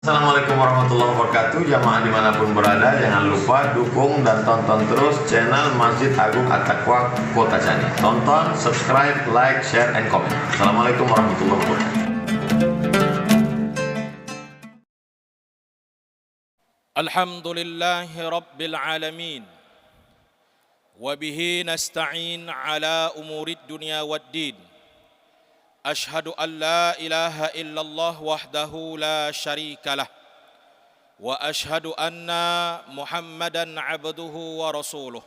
Assalamualaikum warahmatullahi wabarakatuh. Jamaah dimanapun berada, jangan lupa dukung dan tonton terus channel Masjid Agung At-Taqwa Kota Cani. Tonton, subscribe, like, share, and comment. Assalamualaikum warahmatullahi wabarakatuh. Alhamdulillahi Rabbil Alamin. Wabihi nasta'in ala umurid dunia waddin. Ashhadu an la ilaha illallah wahdahu la syarika lah. Wa ashhadu anna Muhammadan abduhu wa rasuluh.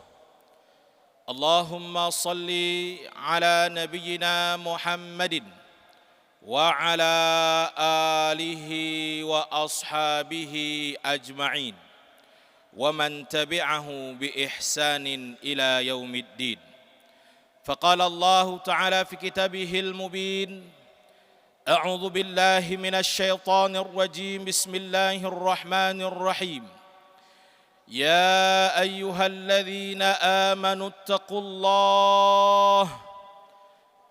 Allahumma salli ala nabiyyina Muhammadin wa ala alihi wa ashabihi ajma'in. Wa man tabi'ahu bi ihsanin ila yaumiddin. فقال الله تعالى في كتابه المبين أعوذ بالله من الشيطان الرجيم بسم الله الرحمن الرحيم يا أيها الذين آمنوا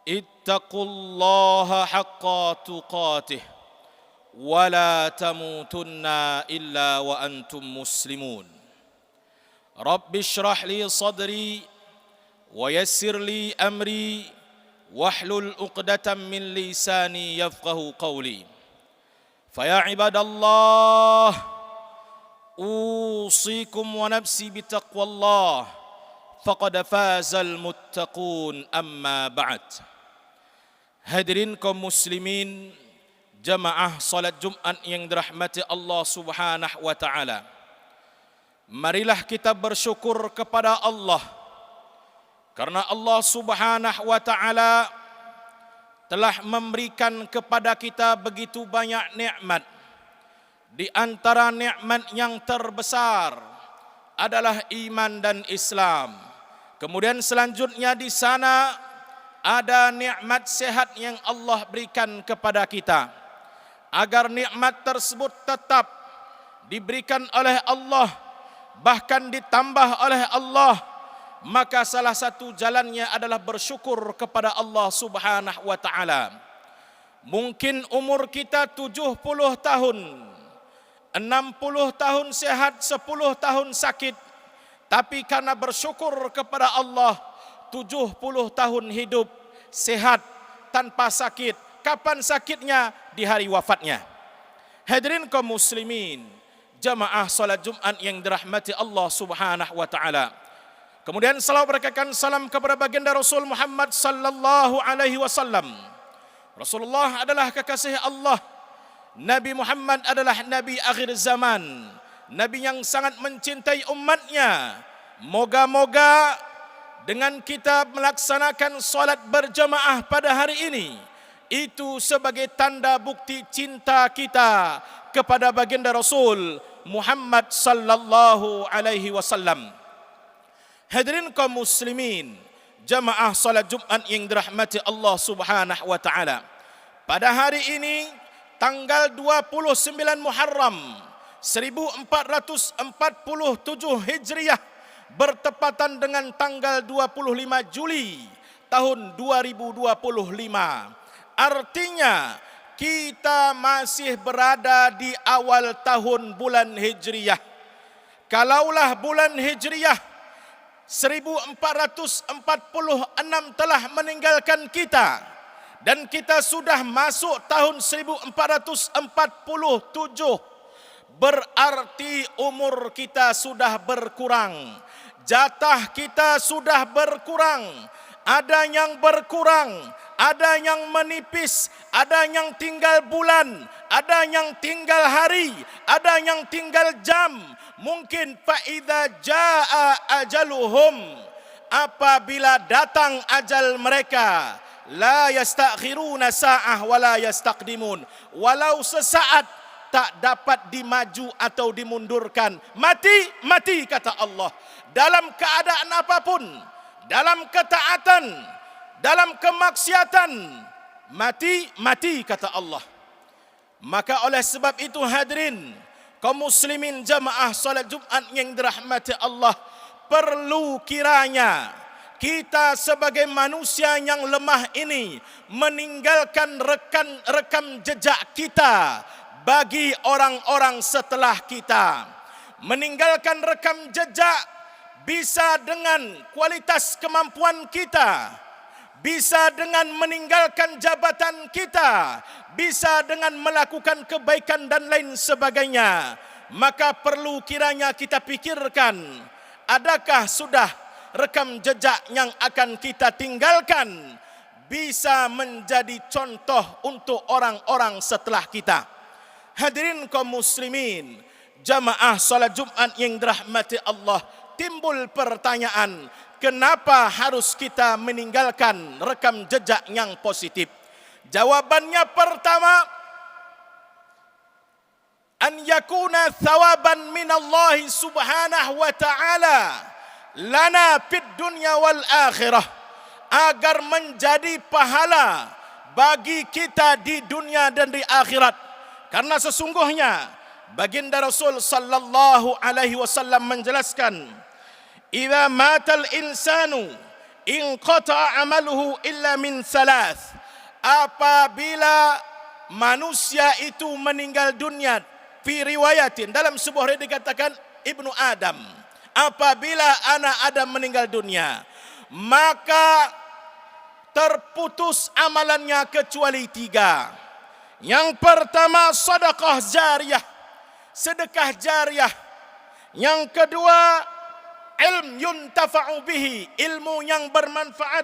اتقوا الله حق تقاته ولا تموتن إلا وأنتم مسلمون رب اشرح لي صدري ويسر لي أمري واحلل عقدة من لساني يفقه قولي فيا عباد الله أوصيكم ونفسي بتقوى الله فقد فاز المتقون أما بعد. Hadirin kaum muslimin, jamaah salat Jumat yang dirahmati Allah Subhanahu wa taala. Marilah kita bersyukur kepada Allah karena Allah Subhanahu wa taala telah memberikan kepada kita begitu banyak nikmat. Di antara nikmat yang terbesar adalah iman dan Islam. Kemudian selanjutnya di sana ada nikmat sehat yang Allah berikan kepada kita. Agar nikmat tersebut tetap diberikan oleh Allah, bahkan ditambah oleh Allah, maka salah satu jalannya adalah bersyukur kepada Allah Subhanahu wa taala. Mungkin umur kita 70 tahun, 60 tahun sehat, 10 tahun sakit, tapi karena bersyukur kepada Allah 70 tahun hidup sehat tanpa sakit. Kapan sakitnya? Di hari wafatnya. Hadirin kaum muslimin, jamaah salat Jumat yang dirahmati Allah Subhanahu wa taala. Kemudian salawat berkatkan salam kepada baginda Rasul Muhammad sallallahu alaihi wasallam. Rasulullah adalah kekasih Allah. Nabi Muhammad adalah nabi akhir zaman, nabi yang sangat mencintai umatnya. Moga-moga dengan kita melaksanakan salat berjamaah pada hari ini, itu sebagai tanda bukti cinta kita kepada baginda Rasul Muhammad sallallahu alaihi wasallam. Hadirin kaum muslimin, jamaah salat Jumat yang dirahmati Allah Subhanahu wa taala. Pada hari ini tanggal 29 Muharram 1447 Hijriah bertepatan dengan tanggal 25 Juli tahun 2025. Artinya kita masih berada di awal tahun bulan Hijriah. Kalaulah bulan Hijriah 1446 telah meninggalkan kita dan kita sudah masuk tahun 1447, berarti umur kita sudah berkurang, jatah kita sudah berkurang. Ada yang berkurang, ada yang menipis, ada yang tinggal bulan, ada yang tinggal hari, ada yang tinggal jam. Mungkin faida jaa ajaluhum, apabila datang ajal mereka, la yastakhiruna sa'ah wa la yastaqdimun, walau sesaat tak dapat dimaju atau dimundurkan. Mati kata Allah. Dalam keadaan apapun, dalam ketaatan, dalam kemaksiatan, mati kata Allah. Maka oleh sebab itu hadirin kaum muslimin jamaah salat Jumat yang dirahmati Allah, perlu kiranya kita sebagai manusia yang lemah ini meninggalkan rekam jejak kita bagi orang-orang setelah kita. Meninggalkan rekam jejak bisa dengan kualitas kemampuan kita, bisa dengan meninggalkan jabatan kita, bisa dengan melakukan kebaikan dan lain sebagainya. Maka perlu kiranya kita pikirkan, adakah sudah rekam jejak yang akan kita tinggalkan bisa menjadi contoh untuk orang-orang setelah kita. Hadirin kaum muslimin, jamaah salat Jumat yang dirahmati Allah, timbul pertanyaan, kenapa harus kita meninggalkan rekam jejak yang positif? Jawabannya pertama, an yakuna thawaban minallahi subhanahu wa ta'ala lana fid dunya wal akhirah, agar menjadi pahala bagi kita di dunia dan di akhirat. Karena sesungguhnya baginda Rasul sallallahu alaihi wasallam menjelaskan, idza matal insanu inqata'a amaluhu illa min thalath. Apabila manusia itu meninggal dunia, fi riwayatin, dalam sebuah riwayat dikatakan Ibnu Adam, apabila anak Adam meninggal dunia, maka terputus amalannya kecuali 3. Yang pertama, sedekah jariyah, sedekah jariyah. Yang kedua, ilm yuntafa'u bihi, ilmu yang bermanfaat.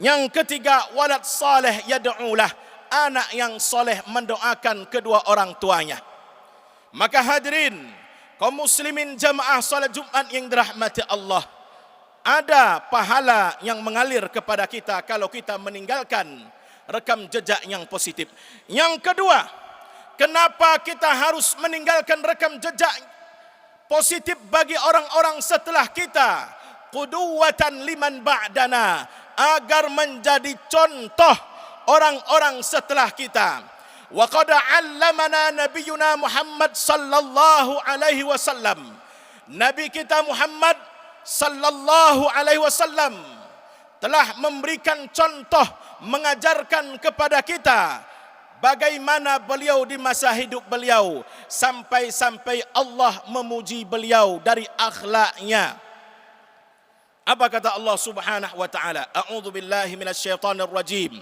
Yang ketiga, walad saleh yad'ulah, anak yang soleh mendoakan kedua orang tuanya. Maka hadirin kaum muslimin jamaah salat Jumat yang dirahmati Allah, ada pahala yang mengalir kepada kita kalau kita meninggalkan rekam jejak yang positif. Yang kedua, kenapa kita harus meninggalkan rekam jejak positif bagi orang-orang setelah kita? Qudwatan liman ba'dana, agar menjadi contoh orang-orang setelah kita. Wa qad 'allamana nabiyuna Muhammad sallallahu alaihi wasallam, nabi kita Muhammad sallallahu alaihi wasallam telah memberikan contoh, mengajarkan kepada kita bagaimana beliau di masa hidup beliau, sampai-sampai Allah memuji beliau dari akhlaknya. Apa kata Allah Subhanahu wa taala? A'udzu billahi minasyaitonir rajim.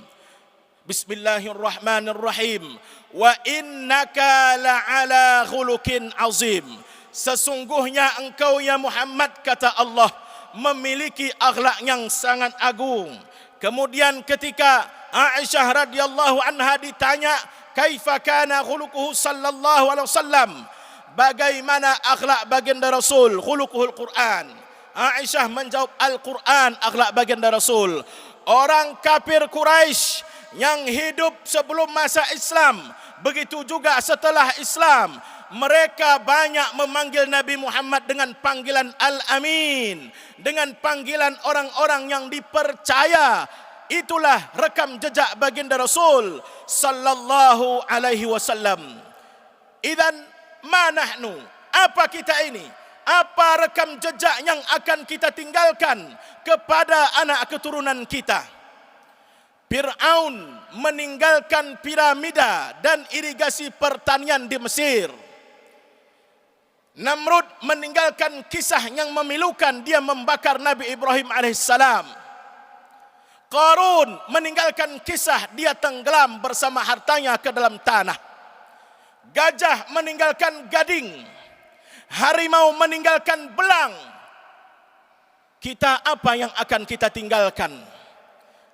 Bismillahirrahmanirrahim. Wa innaka la'ala khuluqin azim. Sesungguhnya engkau ya Muhammad, kata Allah, memiliki akhlak yang sangat agung. Kemudian ketika Aisyah radhiyallahu anha ditanya, kaifa kana khuluquhu sallallahu alaihi wasallam, bagaimana akhlak baginda Rasul? Khuluquhul Quran. Aisyah menjawab, Al-Quran akhlak baginda Rasul. Orang kafir Quraisy yang hidup sebelum masa Islam, begitu juga setelah Islam, mereka banyak memanggil Nabi Muhammad dengan panggilan Al-Amin, dengan panggilan orang-orang yang dipercaya. Itulah rekam jejak baginda Rasul sallallahu alaihi wasallam. Idzan ma nahnu, apa kita ini? Apa rekam jejak yang akan kita tinggalkan kepada anak keturunan kita? Fir'aun meninggalkan piramida dan irigasi pertanian di Mesir. Namrud meninggalkan kisah yang memilukan, dia membakar Nabi Ibrahim alaihissalam. Qarun meninggalkan kisah dia tenggelam bersama hartanya ke dalam tanah. Gajah meninggalkan gading. Harimau meninggalkan belang. Kita apa yang akan kita tinggalkan?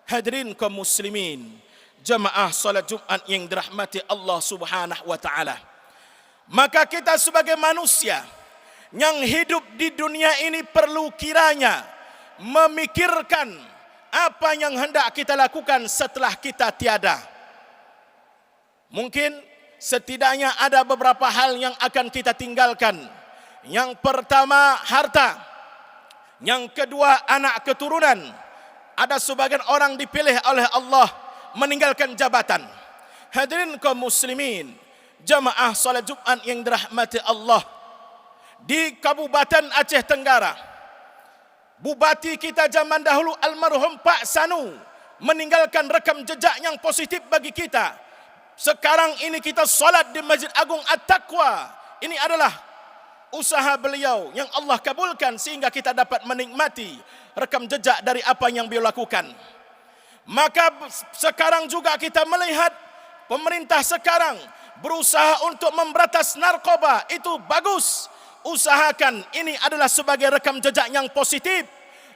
Hadirin kaum muslimin, jamaah salat Jumat yang dirahmati Allah Subhanahu wa taala. Maka kita sebagai manusia yang hidup di dunia ini perlu kiranya memikirkan apa yang hendak kita lakukan setelah kita tiada. Mungkin setidaknya ada beberapa hal yang akan kita tinggalkan. Yang pertama, harta. Yang kedua, anak keturunan. Ada sebagian orang dipilih oleh Allah meninggalkan jabatan. Hadirin kaum muslimin, jamaah salat Jumat yang dirahmati Allah, di Kabupaten Aceh Tenggara, bupati kita zaman dahulu almarhum Pak Sanu meninggalkan rekam jejak yang positif bagi kita. Sekarang ini kita solat di Masjid Agung At-Taqwa. Ini adalah usaha beliau yang Allah kabulkan sehingga kita dapat menikmati rekam jejak dari apa yang beliau lakukan. Maka sekarang juga kita melihat pemerintah sekarang berusaha untuk memberantas narkoba. Itu bagus. Usahakan, ini adalah sebagai rekam jejak yang positif.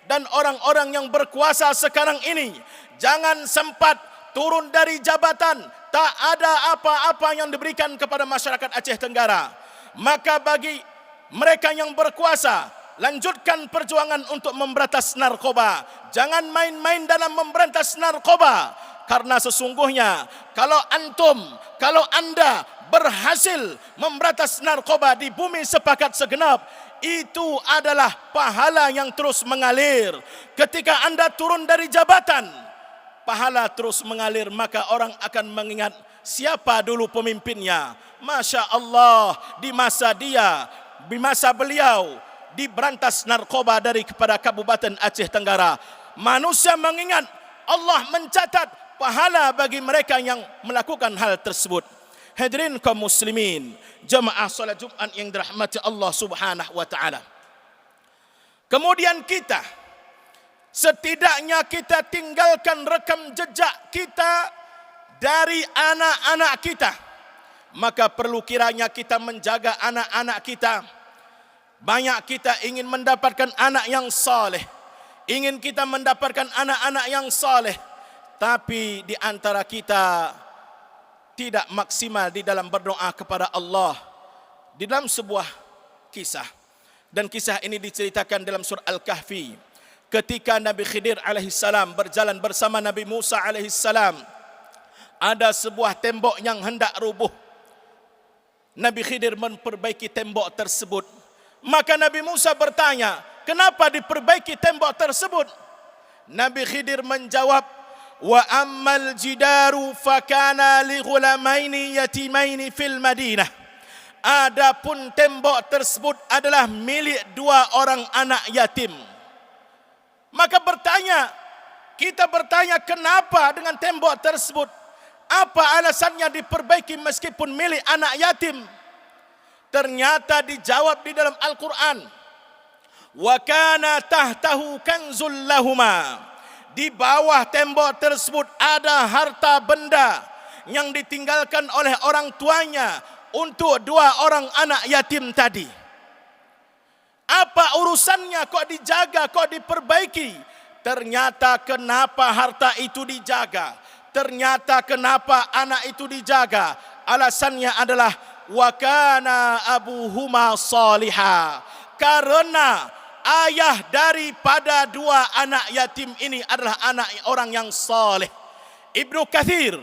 Dan orang-orang yang berkuasa sekarang ini jangan sempat turun dari jabatan, tak ada apa-apa yang diberikan kepada masyarakat Aceh Tenggara. Maka bagi mereka yang berkuasa, lanjutkan perjuangan untuk memberantas narkoba. Jangan main-main dalam memberantas narkoba. Karena sesungguhnya kalau anda berhasil memberantas narkoba di bumi sepakat segenap, itu adalah pahala yang terus mengalir. Ketika anda turun dari jabatan, pahala terus mengalir, maka orang akan mengingat siapa dulu pemimpinnya. Masya Allah, di masa beliau diberantas narkoba kepada Kabupaten Aceh Tenggara. Manusia mengingat, Allah mencatat pahala bagi mereka yang melakukan hal tersebut. Hadirin kaum muslimin, jamaah salat Jumat yang dirahmati Allah Subhanahu wa taala. Kemudian setidaknya kita tinggalkan rekam jejak kita dari anak-anak kita. Maka perlu kiranya kita menjaga anak-anak kita. Banyak kita ingin mendapatkan anak yang saleh. Ingin kita mendapatkan anak-anak yang saleh. Tapi di antara kita tidak maksimal di dalam berdoa kepada Allah. Di dalam sebuah kisah. Dan kisah ini diceritakan dalam surah Al-Kahfi. Ketika Nabi Khidir alaihissalam berjalan bersama Nabi Musa alaihissalam, ada sebuah tembok yang hendak rubuh. Nabi Khidir memperbaiki tembok tersebut. Maka Nabi Musa bertanya, kenapa diperbaiki tembok tersebut? Nabi Khidir menjawab, wa ammal jidaru fakana li ghulamaini yatimaini fil Madinah. Adapun tembok tersebut adalah milik dua orang anak yatim. Maka kita bertanya kenapa dengan tembok tersebut? Apa alasannya diperbaiki meskipun milik anak yatim? Ternyata dijawab di dalam Al-Quran. Wa kana tahtahu kanzul lahuma. Di bawah tembok tersebut ada harta benda yang ditinggalkan oleh orang tuanya untuk dua orang anak yatim tadi. Apa urusannya kok dijaga, kok diperbaiki? Ternyata kenapa harta itu dijaga? Ternyata kenapa anak itu dijaga? Alasannya adalah wa kana abuhuma salihah. Karena ayah daripada dua anak yatim ini adalah anak orang yang saleh. Ibnu Katsir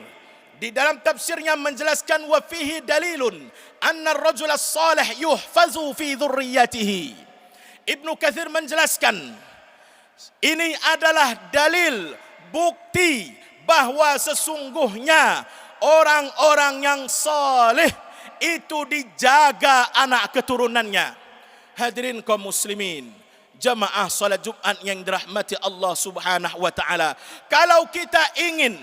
di dalam tafsirnya menjelaskan wa fihi dalilun anna ar-rajul as-salih yuhfazu fi dhurriyyatihi. Ibnu Katsir menjelaskan ini adalah dalil bukti bahwa sesungguhnya orang-orang yang saleh itu dijaga anak keturunannya. Hadirin kaum muslimin, jamaah salat Jumat yang dirahmati Allah Subhanahu wa taala. Kalau kita ingin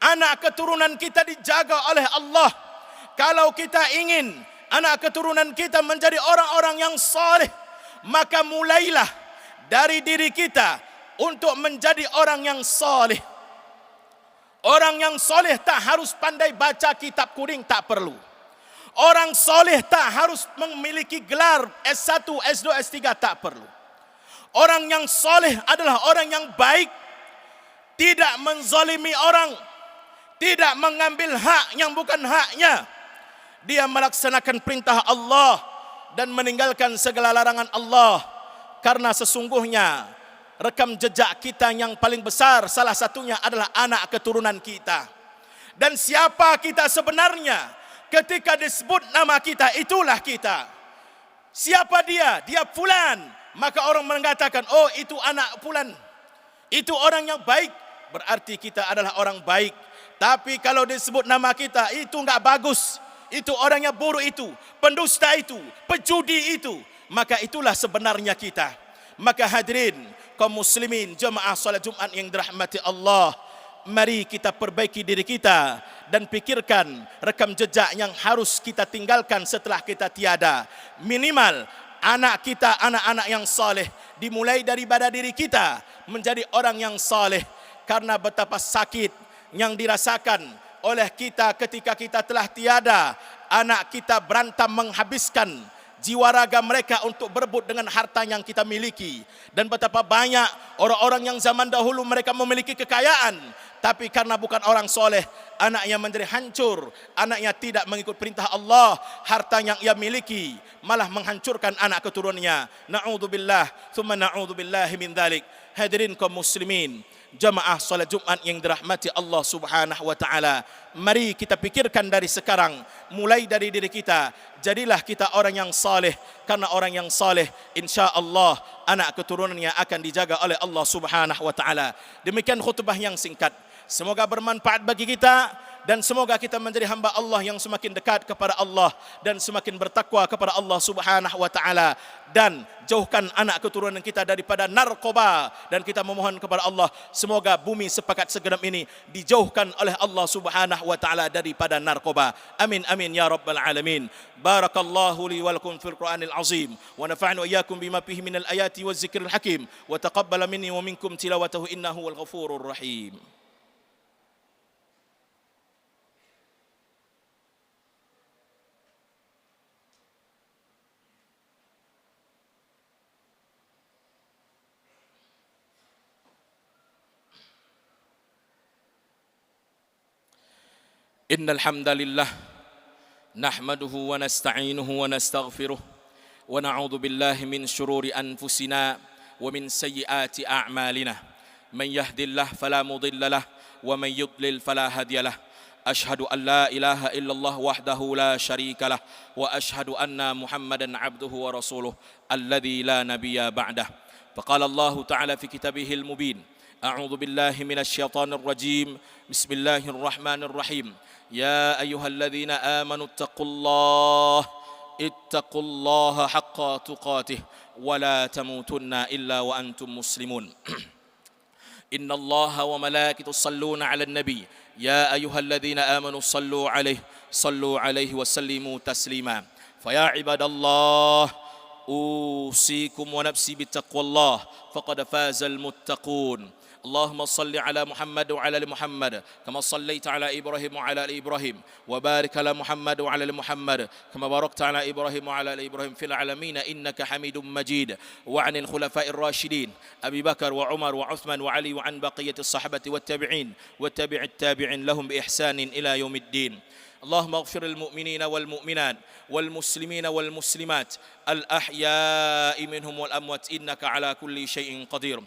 anak keturunan kita dijaga oleh Allah, kalau kita ingin anak keturunan kita menjadi orang-orang yang saleh, maka mulailah dari diri kita untuk menjadi orang yang saleh. Orang yang saleh tak harus pandai baca kitab kuning, tak perlu. Orang saleh tak harus memiliki gelar S1, S2, S3, tak perlu. Orang yang saleh adalah orang yang baik, tidak menzalimi orang, tidak mengambil hak yang bukan haknya. Dia melaksanakan perintah Allah dan meninggalkan segala larangan Allah. Karena sesungguhnya rekam jejak kita yang paling besar salah satunya adalah anak keturunan kita. Dan siapa kita sebenarnya? Ketika disebut nama kita, itulah kita. Siapa dia? Dia fulan. Maka orang mengatakan, oh itu anak fulan, itu orang yang baik. Berarti kita adalah orang baik. Tapi kalau disebut nama kita, itu enggak bagus, itu orangnya buruk, itu pendusta, itu pejudi, itu, maka itulah sebenarnya kita. Maka hadirin kaum muslimin, jemaah salat Jumat yang dirahmati Allah, mari kita perbaiki diri kita dan pikirkan rekam jejak yang harus kita tinggalkan setelah kita tiada. Minimal anak kita, anak-anak yang saleh, dimulai daripada diri kita menjadi orang yang saleh, karena betapa sakit yang dirasakan oleh kita ketika kita telah tiada. Anak kita berantam menghabiskan jiwa raga mereka untuk berebut dengan harta yang kita miliki. Dan betapa banyak orang-orang yang zaman dahulu mereka memiliki kekayaan, tapi karena bukan orang soleh, anaknya menjadi hancur, anaknya tidak mengikut perintah Allah, harta yang ia miliki malah menghancurkan anak keturunannya. Na'udzubillah, thumma na'udzubillahi min dzalik. Hadirin kaum muslimin, jamaah salat Jumat yang dirahmati Allah Subhanahu wa taala, mari kita pikirkan dari sekarang, mulai dari diri kita, jadilah kita orang yang saleh, karena orang yang saleh insya-Allah anak keturunannya akan dijaga oleh Allah Subhanahu wa taala. Demikian khutbah yang singkat, semoga bermanfaat bagi kita dan semoga kita menjadi hamba Allah yang semakin dekat kepada Allah dan semakin bertakwa kepada Allah Subhanahu wa taala, dan jauhkan anak keturunan kita daripada narkoba, dan kita memohon kepada Allah semoga bumi sepakat segenap ini dijauhkan oleh Allah Subhanahu wa taala daripada narkoba. Amin amin ya rabbal alamin. Barakallahu li wa lakum fil Qur'anil azim wa nafa'na wa iyyakum bima fihi minal ayati waz zikril hakim wa taqabbala minni wa minkum tilawatahu innahu wal ghafurur rahim. إن الحمد لله نحمده ونستعينه ونستغفره ونعوذ بالله من شرور أنفسنا ومن سيئات أعمالنا من يهد الله فلا مضل له ومن يضلل فلا هادي له أشهد أن لا إله إلا الله وحده لا شريك له وأشهد أن محمدا عبده ورسوله الذي لا نبي بعده. فقال الله تعالى في كتابه المبين أعوذ بالله من الشيطان الرجيم بسم الله الرحمن الرحيم يا أيها الذين آمنوا اتقوا الله حق تقاته ولا تموتن إلا وأنتم مسلمون. إن الله وملائكته يصلون على النبي يا أيها الذين آمنوا صلوا عليه وسلموا تسليما. فيا عباد الله أوصيكم ونفسي بتقوى الله فقد فاز المتقون. اللهم صل على محمد وعلى ال محمد كما صليت على ابراهيم وعلى ال ابراهيم وبارك على محمد وعلى ال محمد كما باركت على ابراهيم وعلى ال ابراهيم في العالمين انك حميد مجيد. وعن الخلفاء الراشدين ابي بكر وعمر وعثمان وعلي وعن بقيه الصحابه والتابعين والتابع التابعين لهم باحسان الى يوم الدين. اللهم اغفر المؤمنين والمؤمنات والمسلمين والمسلمات الأحياء منهم والأموات إنك على كل شيء قدير.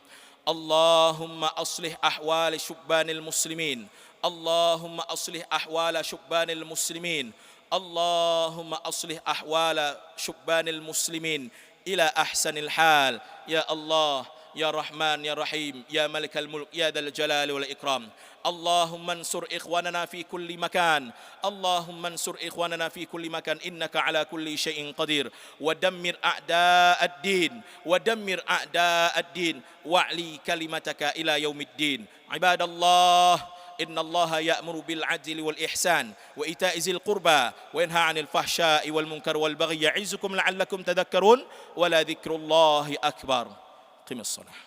اللهم أصلح أحوال شبان المسلمين. اللهم أصلح أحوال شبان المسلمين. اللهم أصلح أحوال شبان المسلمين إلى أحسن الحال يا الله يا رحمن يا رحيم يا ملك الملك يا ذا الجلال والإكرام. اللهم انصر إخواننا في كل مكان. اللهم انصر إخواننا في كل مكان إنك على كل شيء قدير. ودمر أعداء الدين ودمر أعداء الدين واعلي كلمتك إلى يوم الدين. عباد الله إن الله يأمر بالعدل والإحسان وإيتاء ذي القربى وينهى عن الفحشاء والمنكر والبغي يعظكم لعلكم تذكرون ولذكر الله أكبر. قم الصلاة.